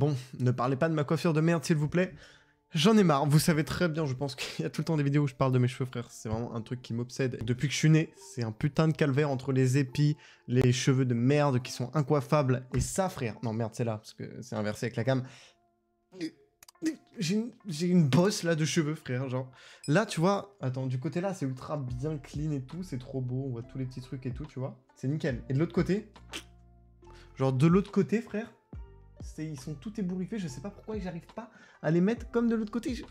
Bon, ne parlez pas de ma coiffure de merde, s'il vous plaît. J'en ai marre, vous savez très bien, je pense qu'il y a tout le temps des vidéos où je parle de mes cheveux, frère. C'est vraiment un truc qui m'obsède. Depuis que je suis né, c'est un putain de calvaire entre les épis, les cheveux de merde qui sont incoiffables. Et ça, frère... Non, merde, c'est là, parce que c'est inversé avec la cam. J'ai une bosse, là, de cheveux, frère, genre. Là, tu vois... Attends, du côté là, c'est ultra bien clean et tout, c'est trop beau, on voit tous les petits trucs et tout, tu vois. C'est nickel. Et de l'autre côté... Genre, de l'autre côté, frère... Ils sont tout ébouriffés, je sais pas pourquoi j'arrive pas à les mettre comme de l'autre côté.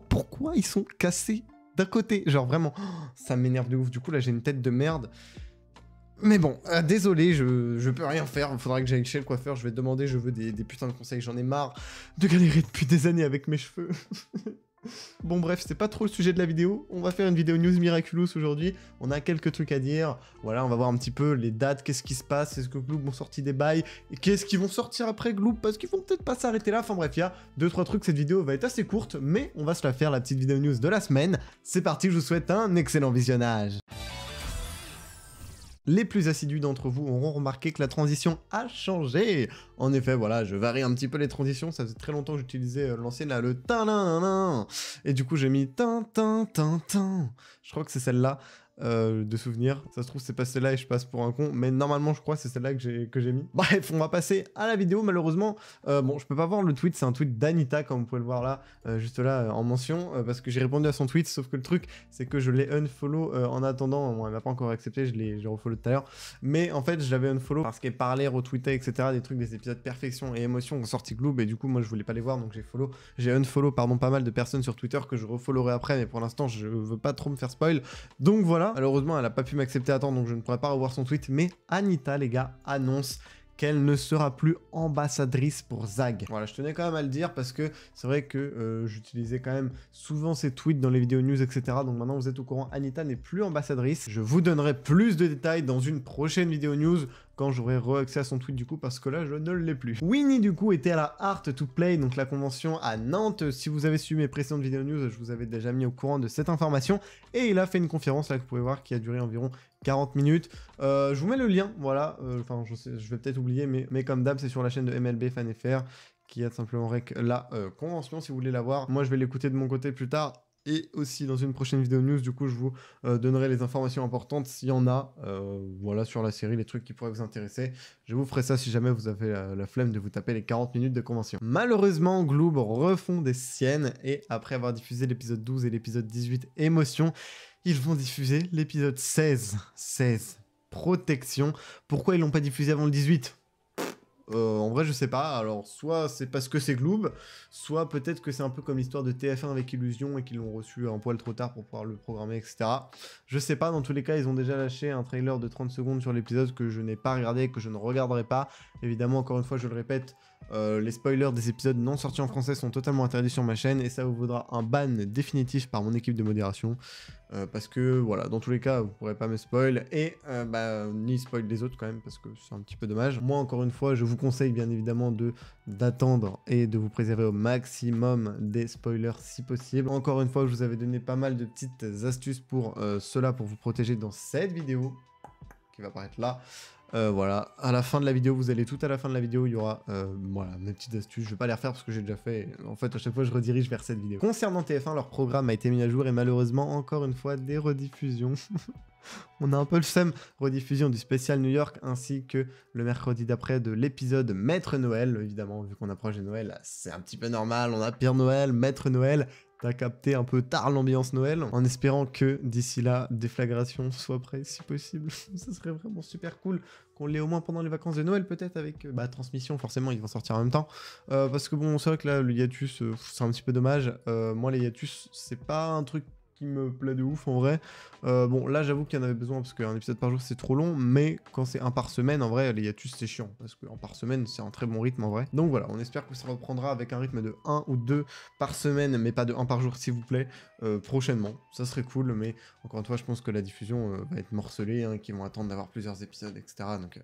Pourquoi ils sont cassés d'un côté? Genre vraiment, ça m'énerve de ouf. Du coup là j'ai une tête de merde. Mais bon, désolé, je peux rien faire. Il faudra que j'aille chez le coiffeur, je vais demander, je veux des putains de conseils. J'en ai marre de galérer depuis des années avec mes cheveux. Bon bref, c'est pas trop le sujet de la vidéo. On va faire une vidéo News Miraculous aujourd'hui. On a quelques trucs à dire. Voilà, on va voir un petit peu les dates, qu'est-ce qui se passe, est-ce que Gloob ont sorti des bails, et qu'est-ce qu'ils vont sortir après Gloob, parce qu'ils vont peut-être pas s'arrêter là. Enfin bref, il y a 2-3 trucs. Cette vidéo va être assez courte, mais on va se la faire, la petite vidéo news de la semaine. C'est parti, je vous souhaite un excellent visionnage. Les plus assidus d'entre vous auront remarqué que la transition a changé. En effet, voilà, je varie un petit peu les transitions. Ça faisait très longtemps que j'utilisais l'ancienne, là, le tin. Et du coup, j'ai mis tin. Je crois que c'est celle-là de souvenir. Ça se trouve, c'est pas celle-là et je passe pour un con. Mais normalement, je crois que c'est celle-là que j'ai mis. Bref, on va passer à la vidéo. Malheureusement, bon, je peux pas voir le tweet. C'est un tweet d'Anita, comme vous pouvez le voir là, juste là, en mention. Parce que j'ai répondu à son tweet. Sauf que le truc, c'est que je l'ai unfollow en attendant. Bon, elle m'a pas encore accepté. Je l'ai refollow tout à l'heure. Mais en fait, je l'avais unfollow parce qu'elle parlait, retweetait, etc. Des trucs, des épisodes perfection et émotion qui ont sorti Gloob. Et du coup, moi, je voulais pas les voir. Donc j'ai unfollow, pardon, pas mal de personnes sur Twitter que je refollowerai après. Mais pour l'instant, je veux pas trop me faire spoil. Donc voilà. Malheureusement, elle a pas pu m'accepter à temps. Donc je ne pourrai pas revoir son tweet. Mais Anita, les gars, annonce qu'elle ne sera plus ambassadrice pour Zag. Voilà, je tenais quand même à le dire parce que c'est vrai que j'utilisais quand même souvent ces tweets dans les vidéos news, etc. Donc maintenant vous êtes au courant, Anita n'est plus ambassadrice. Je vous donnerai plus de détails dans une prochaine vidéo news quand j'aurai re-accès à son tweet du coup, parce que là je ne l'ai plus. Winnie du coup était à la Art to Play, donc la convention à Nantes. Si vous avez suivi mes précédentes vidéos news, je vous avais déjà mis au courant de cette information. Et il a fait une conférence là que vous pouvez voir qui a duré environ 40 minutes. Je vous mets le lien, voilà. Enfin, je vais peut-être oublier, mais comme d'hab, c'est sur la chaîne de MLB FanFR qui a simplement rec la convention si vous voulez la voir. Moi, je vais l'écouter de mon côté plus tard. Et aussi dans une prochaine vidéo news, du coup, je vous donnerai les informations importantes s'il y en a, voilà, sur la série, les trucs qui pourraient vous intéresser. Je vous ferai ça si jamais vous avez la flemme de vous taper les 40 minutes de convention. Malheureusement, Gloob refont des siennes, et après avoir diffusé l'épisode 12 et l'épisode 18, Émotion, ils vont diffuser l'épisode 16, Protection. Pourquoi ils l'ont pas diffusé avant le 18 ? En vrai, je sais pas. Alors, soit c'est parce que c'est Gloob, soit peut-être que c'est un peu comme l'histoire de TF1 avec Illusion et qu'ils l'ont reçu un poil trop tard pour pouvoir le programmer, etc. Je sais pas. Dans tous les cas, ils ont déjà lâché un trailer de 30 secondes sur l'épisode que je n'ai pas regardé, que je ne regarderai pas. Évidemment, encore une fois, je le répète, les spoilers des épisodes non sortis en français sont totalement interdits sur ma chaîne et ça vous vaudra un ban définitif par mon équipe de modération. Parce que voilà, dans tous les cas, vous pourrez pas me spoil et ni spoil les autres quand même parce que c'est un petit peu dommage. Moi, encore une fois, je vous conseille bien évidemment d'attendre et de vous préserver au maximum des spoilers si possible. Encore une fois, je vous avais donné pas mal de petites astuces pour cela, pour vous protéger dans cette vidéo qui va apparaître là. Voilà, à la fin de la vidéo, vous allez tout à la fin de la vidéo, il y aura voilà, mes petites astuces. Je vais pas les refaire parce que j'ai déjà fait. En fait, à chaque fois, je redirige vers cette vidéo. Concernant TF1, leur programme a été mis à jour et malheureusement, encore une fois, des rediffusions. On a un peu le seum. Rediffusion du spécial New York ainsi que le mercredi d'après de l'épisode Maître Noël. Évidemment, vu qu'on approche de Noël, c'est un petit peu normal. On a Père Noël, Maître Noël. T'as capté un peu tard l'ambiance Noël, en espérant que d'ici là, Déflagration soit prêt si possible. Ça serait vraiment super cool qu'on l'ait au moins pendant les vacances de Noël peut-être avec Transmission, forcément ils vont sortir en même temps. Parce que bon, c'est vrai que là, le hiatus, c'est un petit peu dommage. Moi, les hiatus, c'est pas un truc qui me plaît de ouf en vrai. Bon, là j'avoue qu'il y en avait besoin parce qu'un épisode par jour c'est trop long, mais quand c'est un par semaine, en vrai, les hiatus c'est chiant parce qu'un par semaine c'est un très bon rythme en vrai. Donc voilà, on espère que ça reprendra avec un rythme de 1 ou 2 par semaine, mais pas de 1 par jour s'il vous plaît, prochainement. Ça serait cool, mais encore une fois, je pense que la diffusion va être morcelée, hein, qu'ils vont attendre d'avoir plusieurs épisodes, etc. Donc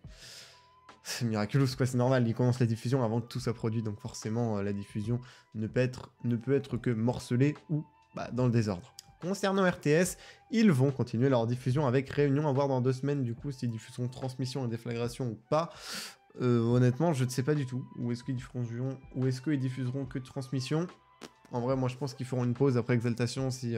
c'est miraculeux, quoi, c'est normal, ils commencent la diffusion avant que tout soit produit, donc forcément la diffusion ne peut être que morcelée ou dans le désordre. Concernant RTS, ils vont continuer leur diffusion avec Réunion, à voir dans 2 semaines du coup s'ils diffuseront Transmission et Déflagration ou pas. honnêtement, je ne sais pas du tout où est-ce qu'ils diffuseront que de transmission. En vrai, moi, je pense qu'ils feront une pause après Exaltation si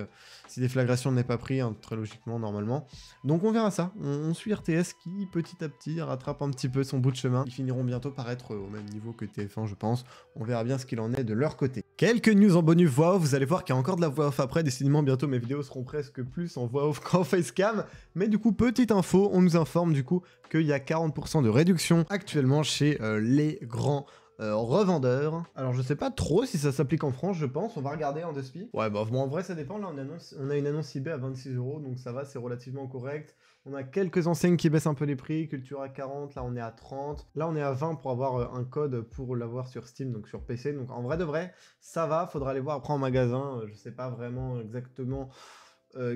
Déflagration n'est pas pris, hein, très logiquement, normalement. Donc, on verra ça. On suit RTS qui, petit à petit, rattrape un petit peu son bout de chemin. Ils finiront bientôt par être au même niveau que TF1, je pense. On verra bien ce qu'il en est de leur côté. Quelques news en bonus voix off. Vous allez voir qu'il y a encore de la voix off après. Décidément, bientôt, mes vidéos seront presque plus en voix off qu'en facecam. Mais du coup, petite info, on nous informe du coup qu'il y a 40% de réduction actuellement chez les grands revendeur. Alors je sais pas trop si ça s'applique en France, je pense. On va regarder en despi. Ouais, bah bon, en vrai ça dépend. Là on a une annonce eBay à 26 €, donc ça va, c'est relativement correct. On a quelques enseignes qui baissent un peu les prix. Culture à 40, là on est à 30. Là on est à 20 pour avoir un code pour l'avoir sur Steam, donc sur PC. Donc en vrai de vrai, ça va. Faudra aller voir après en magasin. Je sais pas vraiment exactement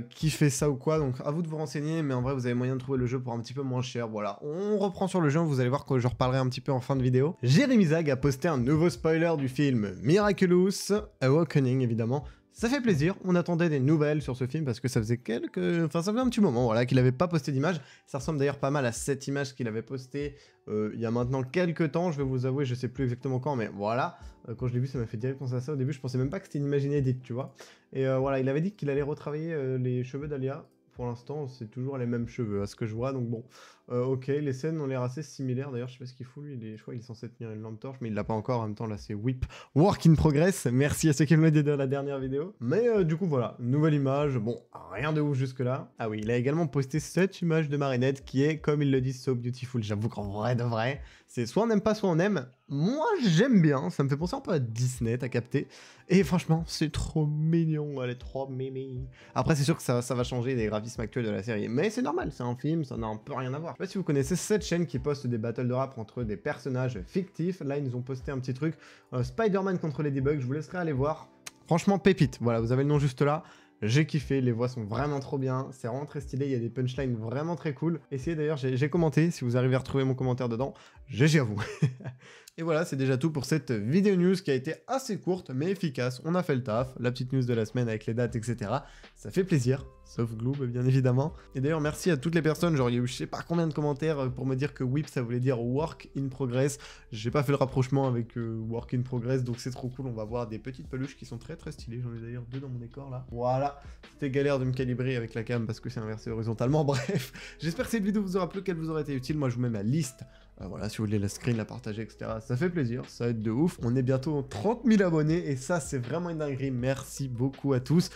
qui fait ça ou quoi, donc à vous de vous renseigner, mais en vrai vous avez moyen de trouver le jeu pour un petit peu moins cher. Voilà, on reprend sur le jeu, vous allez voir que je reparlerai un petit peu en fin de vidéo. Jérémy Zag a posté un nouveau spoiler du film Miraculous Awakening, évidemment. Ça fait plaisir, on attendait des nouvelles sur ce film parce que ça faisait ça faisait un petit moment, voilà, qu'il avait pas posté d'image. Ça ressemble d'ailleurs pas mal à cette image qu'il avait postée il y a maintenant quelques temps, je vais vous avouer, je sais plus exactement quand, mais voilà. Quand je l'ai vu, ça m'a fait direct penser à ça. Au début, je pensais même pas que c'était une image inédite, tu vois. Et voilà, il avait dit qu'il allait retravailler les cheveux d'Alia. Pour l'instant, c'est toujours les mêmes cheveux, à ce que je vois, donc bon. Ok, les scènes ont l'air assez similaires, d'ailleurs, je sais pas ce qu'il fout, lui, je crois qu'il est censé tenir une lampe torche, mais il l'a pas encore, en même temps, là, c'est Whip. Work in progress, merci à ceux qui me l'ont dit dans la dernière vidéo. Mais du coup, voilà, nouvelle image, bon, rien de ouf jusque-là. Ah oui, il a également posté cette image de Marinette, qui est, comme il le dit, so beautiful. J'avoue qu'en vrai de vrai, c'est soit on n'aime pas, soit on aime. Moi, j'aime bien, ça me fait penser un peu à Disney, t'as capté. Et franchement, c'est trop mignon, elle est trop mimi. Après, c'est sûr que ça va changer des graphismes actuels de la série, mais c'est normal, c'est un film, ça n'a un peu rien à voir. Je sais pas si vous connaissez cette chaîne qui poste des battles de rap entre des personnages fictifs. Là, ils nous ont posté un petit truc, Spider-Man contre Ladybug, je vous laisserai aller voir. Franchement, pépite, voilà, vous avez le nom juste là. J'ai kiffé, les voix sont vraiment trop bien, c'est vraiment très stylé, il y a des punchlines vraiment très cool. Essayez d'ailleurs, j'ai commenté, si vous arrivez à retrouver mon commentaire dedans, GG à vous. Et voilà, c'est déjà tout pour cette vidéo news qui a été assez courte mais efficace. On a fait le taf, la petite news de la semaine avec les dates, etc. Ça fait plaisir, sauf Gloob bien évidemment. Et d'ailleurs merci à toutes les personnes, genre il y a eu je sais pas combien de commentaires pour me dire que Whip ça voulait dire Work in Progress. J'ai pas fait le rapprochement avec Work in Progress, donc c'est trop cool. On va voir des petites peluches qui sont très très stylées. J'en ai d'ailleurs deux dans mon décor là. Voilà, c'était galère de me calibrer avec la cam parce que c'est inversé horizontalement. Bref, j'espère que cette vidéo vous aura plu, qu'elle vous aura été utile. Moi je vous mets ma liste. Voilà, si vous voulez la screen, la partager, etc. Ça fait plaisir, ça aide de ouf. On est bientôt 30 000 abonnés et ça, c'est vraiment une dinguerie. Merci beaucoup à tous.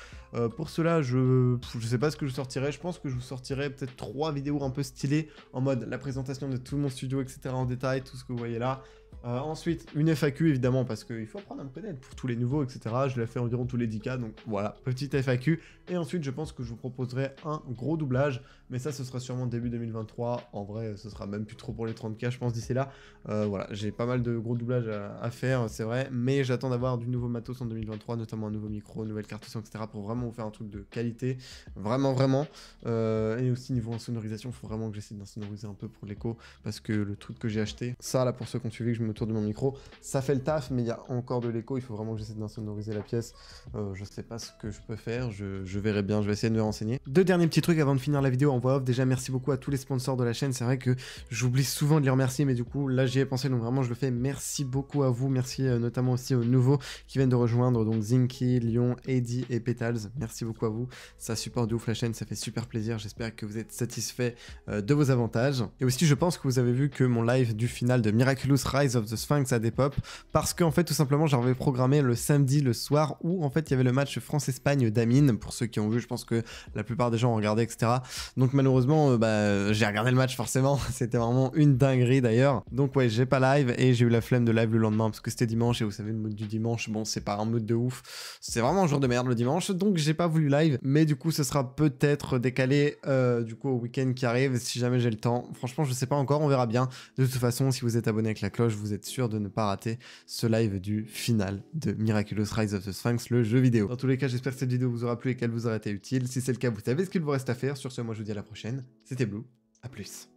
Pour cela, je sais pas ce que je sortirai. Je pense que je vous sortirai peut-être 3 vidéos un peu stylées en mode la présentation de tout mon studio, etc. en détail, tout ce que vous voyez là. Ensuite, une FAQ évidemment, parce qu'il faut apprendre à me connaître pour tous les nouveaux, etc. Je l'ai fait environ tous les 10K, donc voilà, petite FAQ. Et ensuite, je pense que je vous proposerai un gros doublage, mais ça, ce sera sûrement début 2023. En vrai, ce sera même plus trop pour les 30K, je pense, d'ici là. Voilà, j'ai pas mal de gros doublages à faire, c'est vrai, mais j'attends d'avoir du nouveau matos en 2023, notamment un nouveau micro, nouvelle carte son, etc. pour vraiment vous faire un truc de qualité, vraiment, vraiment. Et aussi, niveau insonorisation, il faut vraiment que j'essaie d'insonoriser un peu pour l'écho, parce que le truc que j'ai acheté, ça, là, pour ceux qui ont suivi que je me tourne de mon micro, ça fait le taf, mais il y a encore de l'écho, il faut vraiment que j'essaie d'insonoriser la pièce. Je sais pas ce que je peux faire, je verrai bien, je vais essayer de me renseigner. Deux derniers petits trucs avant de finir la vidéo en voix off. Déjà, merci beaucoup à tous les sponsors de la chaîne, c'est vrai que j'oublie souvent de les remercier, mais du coup, là, j'y ai pensé, donc vraiment, je le fais. Merci beaucoup à vous, merci notamment aussi aux nouveaux qui viennent de rejoindre, donc Zinky, Lyon, Eddie et Petals. Merci beaucoup à vous, ça supporte de ouf la chaîne, ça fait super plaisir, j'espère que vous êtes satisfaits de vos avantages. Et aussi, je pense que vous avez vu que mon live du final de Miraculous Rise of the Sphinx a des pop, parce que en fait, tout simplement, j'avais programmé le samedi, le soir, où en fait, il y avait le match France-Espagne d'Amine, pour ceux qui ont vu, je pense que la plupart des gens ont regardé, etc. Donc malheureusement, j'ai regardé le match forcément, c'était vraiment une dinguerie d'ailleurs. Donc ouais, j'ai pas live et j'ai eu la flemme de live le lendemain parce que c'était dimanche et vous savez le mood du dimanche, bon c'est pas un mood de ouf, c'est vraiment un jour de merde le dimanche, donc j'ai pas voulu live, mais du coup ce sera peut-être décalé du coup au week-end qui arrive si jamais j'ai le temps. Franchement je sais pas encore, on verra bien. De toute façon si vous êtes abonné avec la cloche, vous êtes sûr de ne pas rater ce live du final de Miraculous Rise of the Sphinx, le jeu vidéo. Dans tous les cas, j'espère que cette vidéo vous aura plu et qu'elle vous aura été utile. Si c'est le cas, vous savez ce qu'il vous reste à faire. Sur ce, moi je vous dis à la prochaine. C'était Blue, à plus.